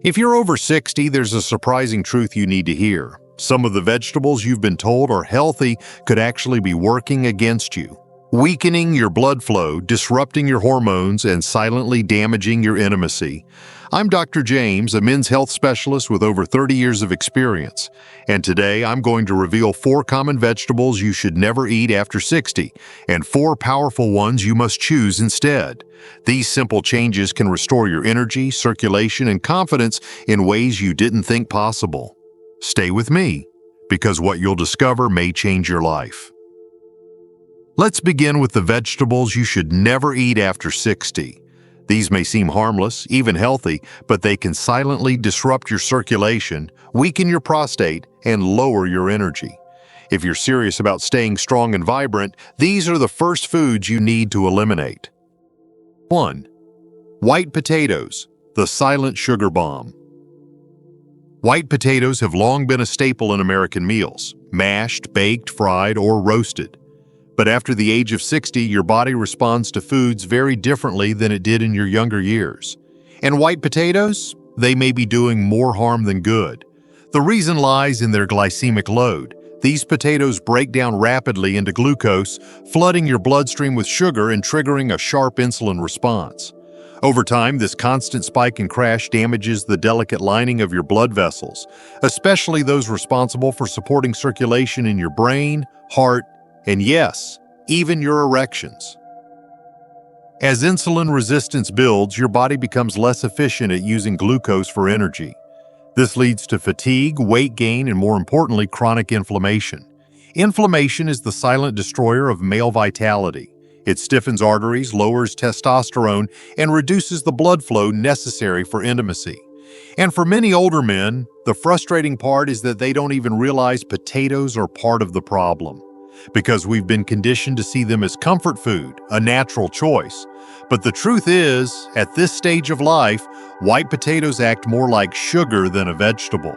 If you're over 60, there's a surprising truth you need to hear. Some of the vegetables you've been told are healthy could actually be working against you, weakening your blood flow, disrupting your hormones, and silently damaging your intimacy. I'm Dr. James, a men's health specialist with over 30 years of experience, and today I'm going to reveal 4 common vegetables you should never eat after 60, and 4 powerful ones you must choose instead. These simple changes can restore your energy, circulation, and confidence in ways you didn't think possible. Stay with me, because what you'll discover may change your life. Let's begin with the vegetables you should never eat after 60. These may seem harmless, even healthy, but they can silently disrupt your circulation, weaken your prostate, and lower your energy. If you're serious about staying strong and vibrant, these are the first foods you need to eliminate. 1. White potatoes, the silent sugar bomb. White potatoes have long been a staple in American meals, mashed, baked, fried, or roasted. But after the age of 60, your body responds to foods very differently than it did in your younger years. And white potatoes? They may be doing more harm than good. The reason lies in their glycemic load. These potatoes break down rapidly into glucose, flooding your bloodstream with sugar and triggering a sharp insulin response. Over time, this constant spike and crash damages the delicate lining of your blood vessels, especially those responsible for supporting circulation in your brain, heart, and yes, even your erections. As insulin resistance builds, your body becomes less efficient at using glucose for energy. This leads to fatigue, weight gain, and more importantly, chronic inflammation. Inflammation is the silent destroyer of male vitality. It stiffens arteries, lowers testosterone, and reduces the blood flow necessary for intimacy. And for many older men, the frustrating part is that they don't even realize potatoes are part of the problem, because we've been conditioned to see them as comfort food, a natural choice. But the truth is, at this stage of life, white potatoes act more like sugar than a vegetable.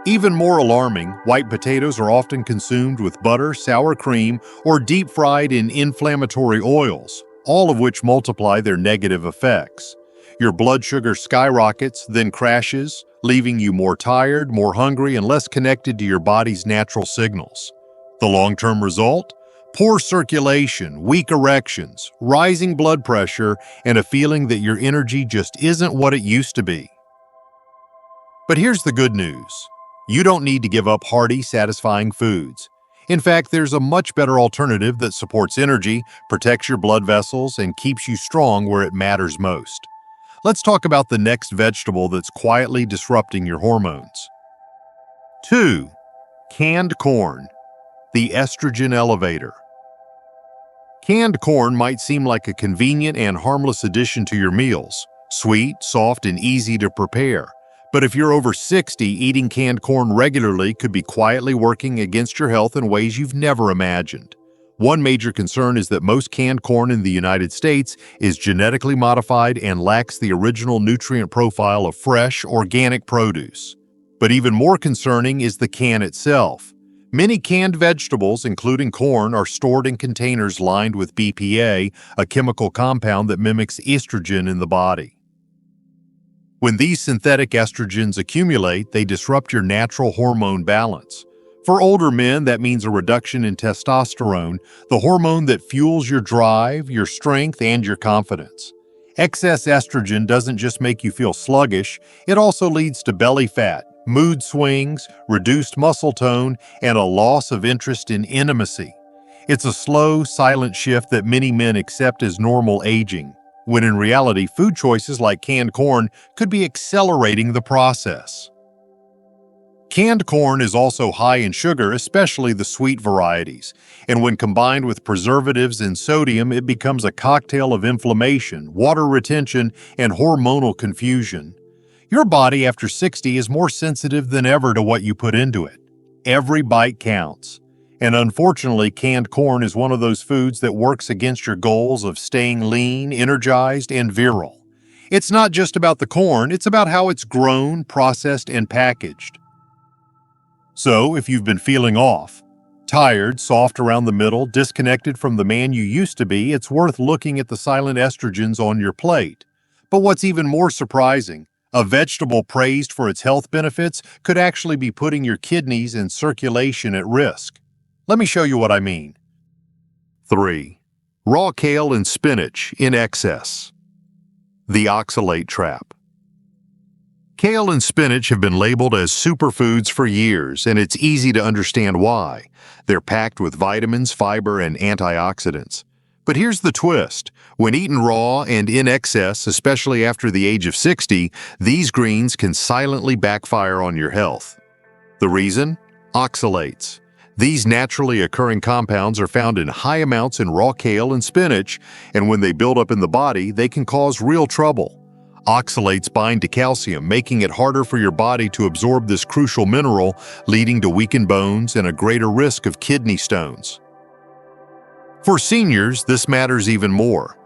Even more alarming, white potatoes are often consumed with butter, sour cream, or deep-fried in inflammatory oils, all of which multiply their negative effects. Your blood sugar skyrockets, then crashes, leaving you more tired, more hungry, and less connected to your body's natural signals. The long-term result? Poor circulation, weak erections, rising blood pressure, and a feeling that your energy just isn't what it used to be. But here's the good news. You don't need to give up hearty, satisfying foods. In fact, there's a much better alternative that supports energy, protects your blood vessels, and keeps you strong where it matters most. Let's talk about the next vegetable that's quietly disrupting your hormones. 2. Canned corn, the estrogen elevator. Canned corn might seem like a convenient and harmless addition to your meals, sweet, soft, and easy to prepare. But if you're over 60, eating canned corn regularly could be quietly working against your health in ways you've never imagined. One major concern is that most canned corn in the United States is genetically modified and lacks the original nutrient profile of fresh, organic produce. But even more concerning is the can itself. Many canned vegetables, including corn, are stored in containers lined with BPA, a chemical compound that mimics estrogen in the body. When these synthetic estrogens accumulate, they disrupt your natural hormone balance. For older men, that means a reduction in testosterone, the hormone that fuels your drive, your strength, and your confidence. Excess estrogen doesn't just make you feel sluggish, it also leads to belly fat, mood swings, reduced muscle tone, and a loss of interest in intimacy. It's a slow, silent shift that many men accept as normal aging, when in reality, food choices like canned corn could be accelerating the process. Canned corn is also high in sugar, especially the sweet varieties, and when combined with preservatives and sodium, it becomes a cocktail of inflammation, water retention, and hormonal confusion. Your body after 60 is more sensitive than ever to what you put into it. Every bite counts. And unfortunately, canned corn is one of those foods that works against your goals of staying lean, energized, and virile. It's not just about the corn, it's about how it's grown, processed, and packaged. So, if you've been feeling off, tired, soft around the middle, disconnected from the man you used to be, it's worth looking at the silent estrogens on your plate. But what's even more surprising, A vegetable praised for its health benefits could actually be putting your kidneys and circulation at risk. Let me show you what I mean. 3. Raw kale and spinach in excess. The oxalate trap. Kale and spinach have been labeled as superfoods for years, and it's easy to understand why. They're packed with vitamins, fiber, and antioxidants. But here's the twist. When eaten raw and in excess, especially after the age of 60, these greens can silently backfire on your health. The reason? Oxalates. These naturally occurring compounds are found in high amounts in raw kale and spinach, and when they build up in the body, they can cause real trouble. Oxalates bind to calcium, making it harder for your body to absorb this crucial mineral, leading to weakened bones and a greater risk of kidney stones. For seniors, this matters even more.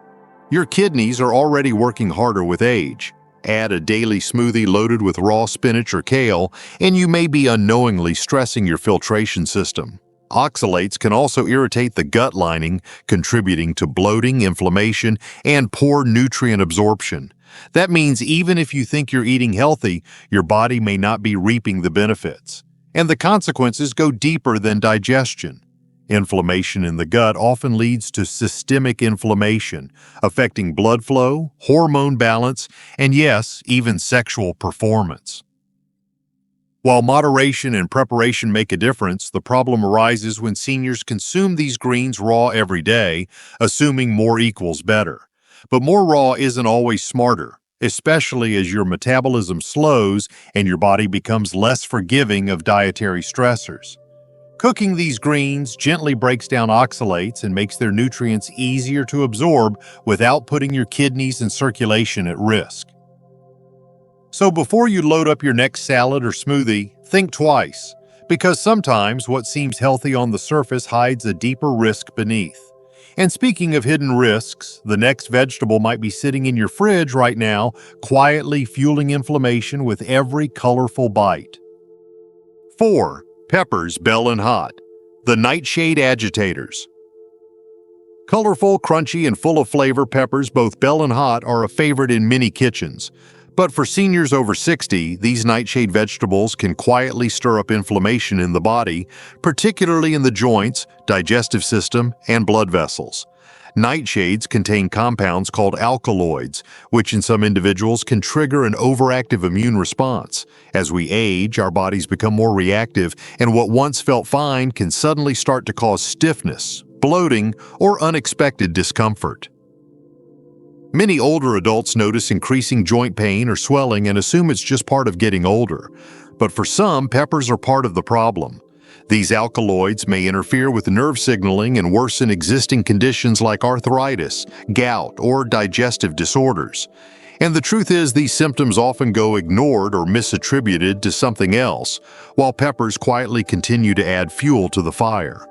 Your kidneys are already working harder with age. Add a daily smoothie loaded with raw spinach or kale, and you may be unknowingly stressing your filtration system. Oxalates can also irritate the gut lining, contributing to bloating, inflammation, and poor nutrient absorption. That means even if you think you're eating healthy, your body may not be reaping the benefits. And the consequences go deeper than digestion. Inflammation in the gut often leads to systemic inflammation, affecting blood flow, hormone balance, and yes, even sexual performance. While moderation and preparation make a difference, the problem arises when seniors consume these greens raw every day, assuming more equals better. But more raw isn't always smarter, especially as your metabolism slows and your body becomes less forgiving of dietary stressors. Cooking these greens gently breaks down oxalates and makes their nutrients easier to absorb without putting your kidneys and circulation at risk. So before you load up your next salad or smoothie, think twice, because sometimes what seems healthy on the surface hides a deeper risk beneath. And speaking of hidden risks, the next vegetable might be sitting in your fridge right now, quietly fueling inflammation with every colorful bite. 4. Peppers, bell and hot. The nightshade agitators. Colorful, crunchy, and full of flavor peppers, both bell and hot, are a favorite in many kitchens. But for seniors over 60, these nightshade vegetables can quietly stir up inflammation in the body, particularly in the joints, digestive system, and blood vessels. Nightshades contain compounds called alkaloids, which in some individuals can trigger an overactive immune response. As we age, our bodies become more reactive, and what once felt fine can suddenly start to cause stiffness, bloating, or unexpected discomfort. Many older adults notice increasing joint pain or swelling and assume it's just part of getting older. But for some, peppers are part of the problem. These alkaloids may interfere with nerve signaling and worsen existing conditions like arthritis, gout, or digestive disorders. And the truth is, these symptoms often go ignored or misattributed to something else, while peppers quietly continue to add fuel to the fire.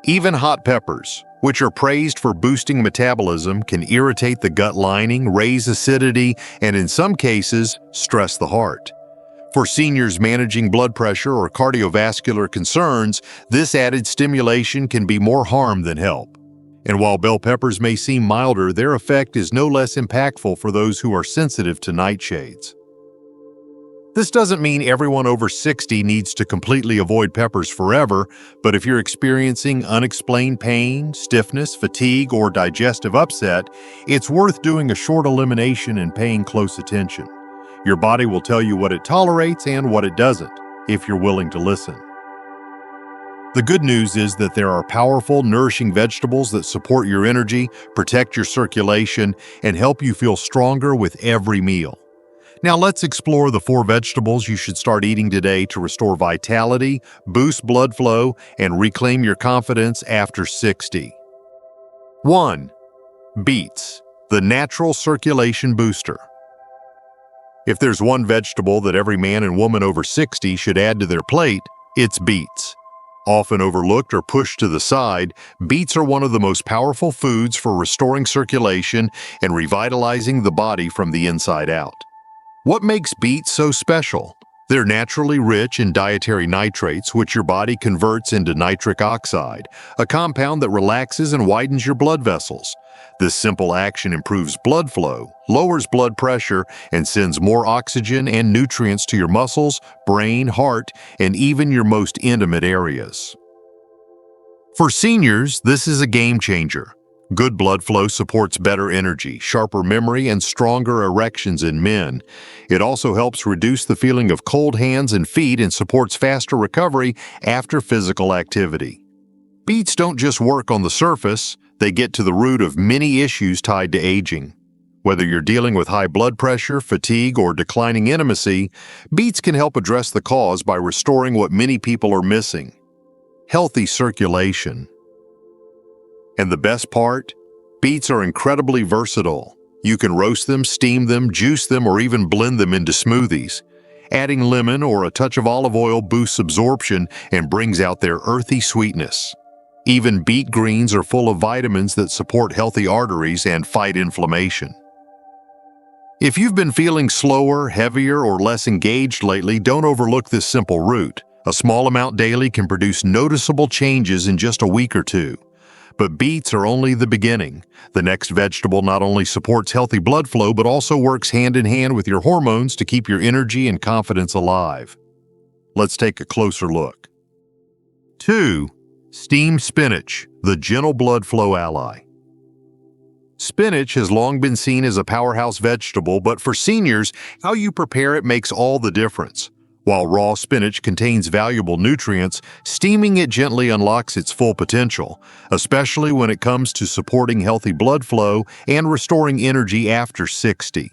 Even hot peppers, which are praised for boosting metabolism, can irritate the gut lining, raise acidity, and in some cases, stress the heart. For seniors managing blood pressure or cardiovascular concerns, this added stimulation can be more harm than help. And while bell peppers may seem milder, their effect is no less impactful for those who are sensitive to nightshades. This doesn't mean everyone over 60 needs to completely avoid peppers forever, but if you're experiencing unexplained pain, stiffness, fatigue, or digestive upset, it's worth doing a short elimination and paying close attention. Your body will tell you what it tolerates and what it doesn't, if you're willing to listen. The good news is that there are powerful, nourishing vegetables that support your energy, protect your circulation, and help you feel stronger with every meal. Now let's explore the 4 vegetables you should start eating today to restore vitality, boost blood flow, and reclaim your confidence after 60. 1. Beets, the natural circulation booster. If there's one vegetable that every man and woman over 60 should add to their plate, it's beets. Often overlooked or pushed to the side, beets are one of the most powerful foods for restoring circulation and revitalizing the body from the inside out. What makes beets so special? They're naturally rich in dietary nitrates, which your body converts into nitric oxide, a compound that relaxes and widens your blood vessels. This simple action improves blood flow, lowers blood pressure, and sends more oxygen and nutrients to your muscles, brain, heart, and even your most intimate areas. For seniors, this is a game changer. Good blood flow supports better energy, sharper memory, and stronger erections in men. It also helps reduce the feeling of cold hands and feet and supports faster recovery after physical activity. Beets don't just work on the surface, they get to the root of many issues tied to aging. Whether you're dealing with high blood pressure, fatigue, or declining intimacy, beets can help address the cause by restoring what many people are missing: healthy circulation. And the best part? Beets are incredibly versatile. You can roast them, steam them, juice them, or even blend them into smoothies. Adding lemon or a touch of olive oil boosts absorption and brings out their earthy sweetness. Even beet greens are full of vitamins that support healthy arteries and fight inflammation. If you've been feeling slower, heavier, or less engaged lately, don't overlook this simple root. A small amount daily can produce noticeable changes in just a week or two. But beets are only the beginning. The next vegetable not only supports healthy blood flow, but also works hand in hand with your hormones to keep your energy and confidence alive. Let's take a closer look. 2. Steamed spinach, the gentle blood flow ally. Spinach has long been seen as a powerhouse vegetable, but for seniors, how you prepare it makes all the difference. While raw spinach contains valuable nutrients, steaming it gently unlocks its full potential, especially when it comes to supporting healthy blood flow and restoring energy after 60.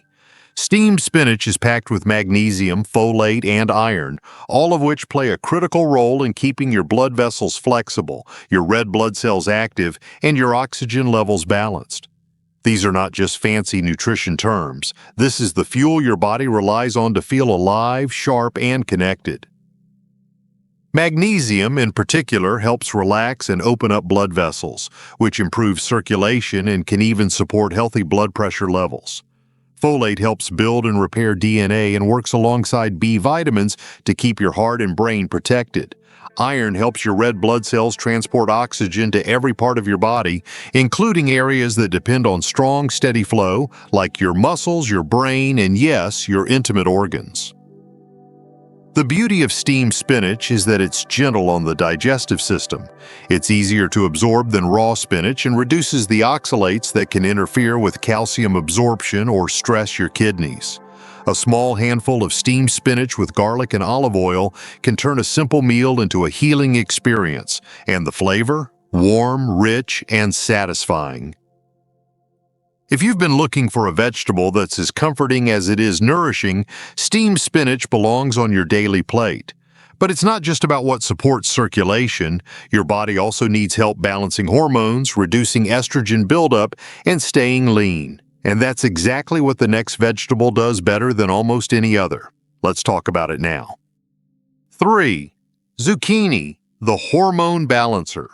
Steamed spinach is packed with magnesium, folate, and iron, all of which play a critical role in keeping your blood vessels flexible, your red blood cells active, and your oxygen levels balanced. These are not just fancy nutrition terms. This is the fuel your body relies on to feel alive, sharp, and connected. Magnesium, in particular, helps relax and open up blood vessels, which improves circulation and can even support healthy blood pressure levels. Folate helps build and repair DNA and works alongside B vitamins to keep your heart and brain protected. Iron helps your red blood cells transport oxygen to every part of your body, including areas that depend on strong, steady flow, like your muscles, your brain, and yes, your intimate organs. The beauty of steamed spinach is that it's gentle on the digestive system. It's easier to absorb than raw spinach and reduces the oxalates that can interfere with calcium absorption or stress your kidneys. A small handful of steamed spinach with garlic and olive oil can turn a simple meal into a healing experience, and the flavor? Warm, rich, and satisfying. If you've been looking for a vegetable that's as comforting as it is nourishing, steamed spinach belongs on your daily plate. But it's not just about what supports circulation. Your body also needs help balancing hormones, reducing estrogen buildup, and staying lean. And that's exactly what the next vegetable does better than almost any other. Let's talk about it now. 3. Zucchini, the hormone balancer.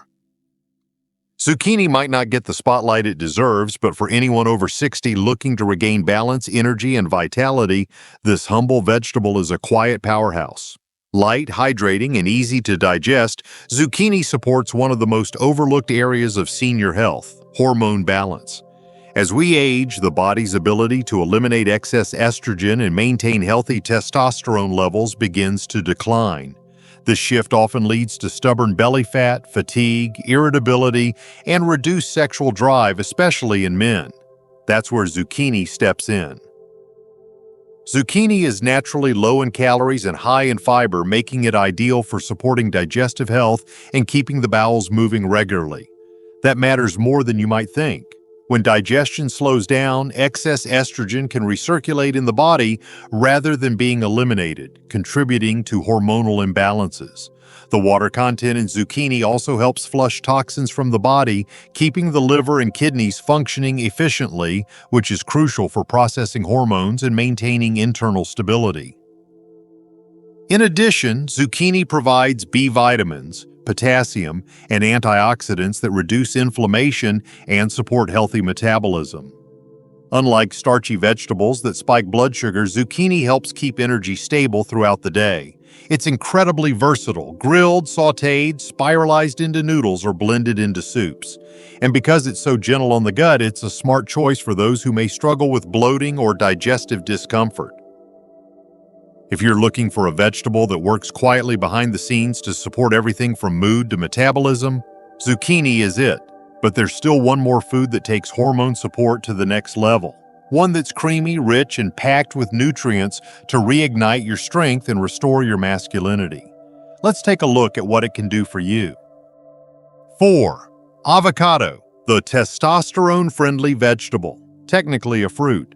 Zucchini might not get the spotlight it deserves, but for anyone over 60 looking to regain balance, energy, and vitality, this humble vegetable is a quiet powerhouse. Light, hydrating, and easy to digest, zucchini supports one of the most overlooked areas of senior health: hormone balance. As we age, the body's ability to eliminate excess estrogen and maintain healthy testosterone levels begins to decline. This shift often leads to stubborn belly fat, fatigue, irritability, and reduced sexual drive, especially in men. That's where zucchini steps in. Zucchini is naturally low in calories and high in fiber, making it ideal for supporting digestive health and keeping the bowels moving regularly. That matters more than you might think. When digestion slows down, excess estrogen can recirculate in the body rather than being eliminated, contributing to hormonal imbalances. The water content in zucchini also helps flush toxins from the body, keeping the liver and kidneys functioning efficiently, which is crucial for processing hormones and maintaining internal stability. In addition, zucchini provides B vitamins, potassium, and antioxidants that reduce inflammation and support healthy metabolism. Unlike starchy vegetables that spike blood sugar, zucchini helps keep energy stable throughout the day. It's incredibly versatile, grilled, sautéed, spiralized into noodles, or blended into soups. And because it's so gentle on the gut, it's a smart choice for those who may struggle with bloating or digestive discomfort. If you're looking for a vegetable that works quietly behind the scenes to support everything from mood to metabolism, zucchini is it. But there's still one more food that takes hormone support to the next level. One that's creamy, rich, and packed with nutrients to reignite your strength and restore your masculinity. Let's take a look at what it can do for you. 4. Avocado, the testosterone-friendly vegetable, technically a fruit.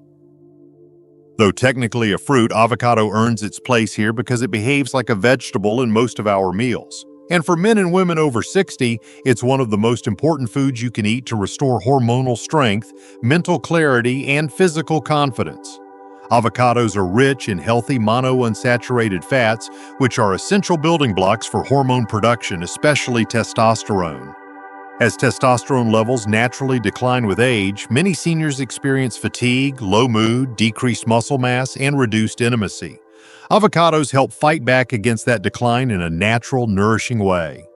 Though technically a fruit, avocado earns its place here because it behaves like a vegetable in most of our meals. And for men and women over 60, it's one of the most important foods you can eat to restore hormonal strength, mental clarity, and physical confidence. Avocados are rich in healthy monounsaturated fats, which are essential building blocks for hormone production, especially testosterone. As testosterone levels naturally decline with age, many seniors experience fatigue, low mood, decreased muscle mass, and reduced intimacy. Avocados help fight back against that decline in a natural, nourishing way.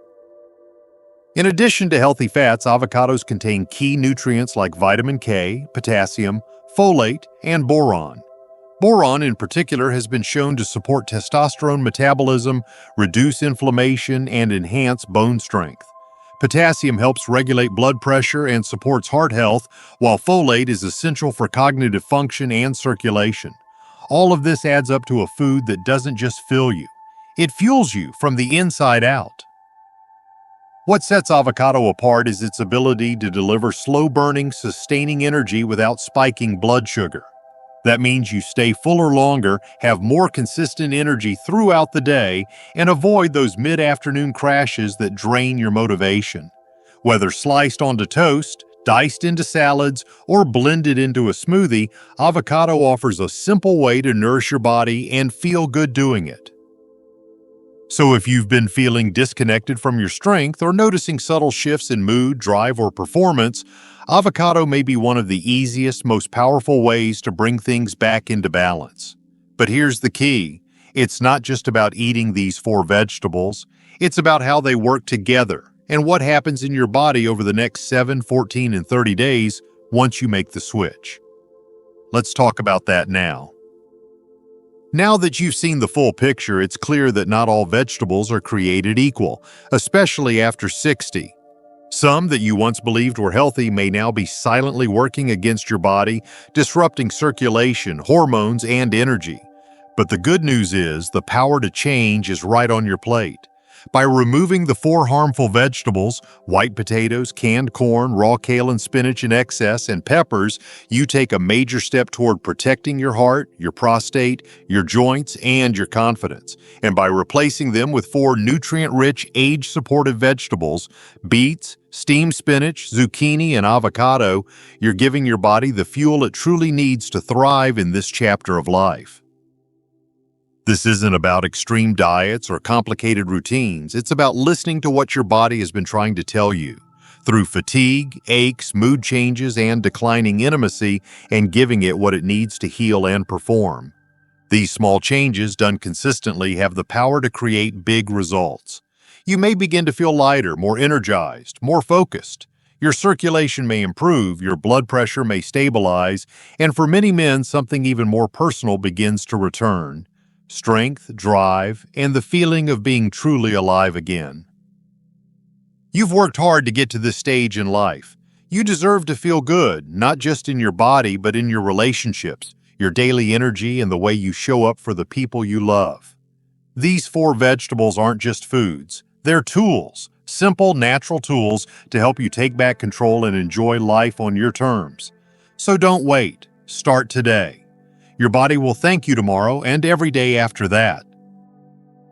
In addition to healthy fats, avocados contain key nutrients like vitamin K, potassium, folate, and boron. Boron, in particular, has been shown to support testosterone metabolism, reduce inflammation, and enhance bone strength. Potassium helps regulate blood pressure and supports heart health, while folate is essential for cognitive function and circulation. All of this adds up to a food that doesn't just fill you, it fuels you from the inside out. What sets avocado apart is its ability to deliver slow-burning, sustaining energy without spiking blood sugar. That means you stay fuller longer, have more consistent energy throughout the day, and avoid those mid-afternoon crashes that drain your motivation. Whether sliced onto toast, diced into salads, or blended into a smoothie, avocado offers a simple way to nourish your body and feel good doing it. So if you've been feeling disconnected from your strength or noticing subtle shifts in mood, drive, or performance, avocado may be one of the easiest, most powerful ways to bring things back into balance. But here's the key. It's not just about eating these 4 vegetables. It's about how they work together and what happens in your body over the next 7, 14, and 30 days once you make the switch. Let's talk about that now. Now that you've seen the full picture, it's clear that not all vegetables are created equal, especially after 60. Some that you once believed were healthy may now be silently working against your body, disrupting circulation, hormones, and energy. But the good news is the power to change is right on your plate. By removing the 4 harmful vegetables, white potatoes, canned corn, raw kale and spinach in excess, and peppers, you take a major step toward protecting your heart, your prostate, your joints, and your confidence. And by replacing them with 4 nutrient-rich, age-supportive vegetables, beets, steamed spinach, zucchini, and avocado, you're giving your body the fuel it truly needs to thrive in this chapter of life. This isn't about extreme diets or complicated routines. It's about listening to what your body has been trying to tell you through fatigue, aches, mood changes, and declining intimacy, and giving it what it needs to heal and perform. These small changes, done consistently, have the power to create big results. You may begin to feel lighter, more energized, more focused. Your circulation may improve, your blood pressure may stabilize, and for many men, something even more personal begins to return. Strength, drive, and the feeling of being truly alive again. You've worked hard to get to this stage in life. You deserve to feel good, not just in your body, but in your relationships, your daily energy, and the way you show up for the people you love. These 4 vegetables aren't just foods. They're tools, simple, natural tools to help you take back control and enjoy life on your terms. So don't wait. Start today. Your body will thank you tomorrow and every day after that.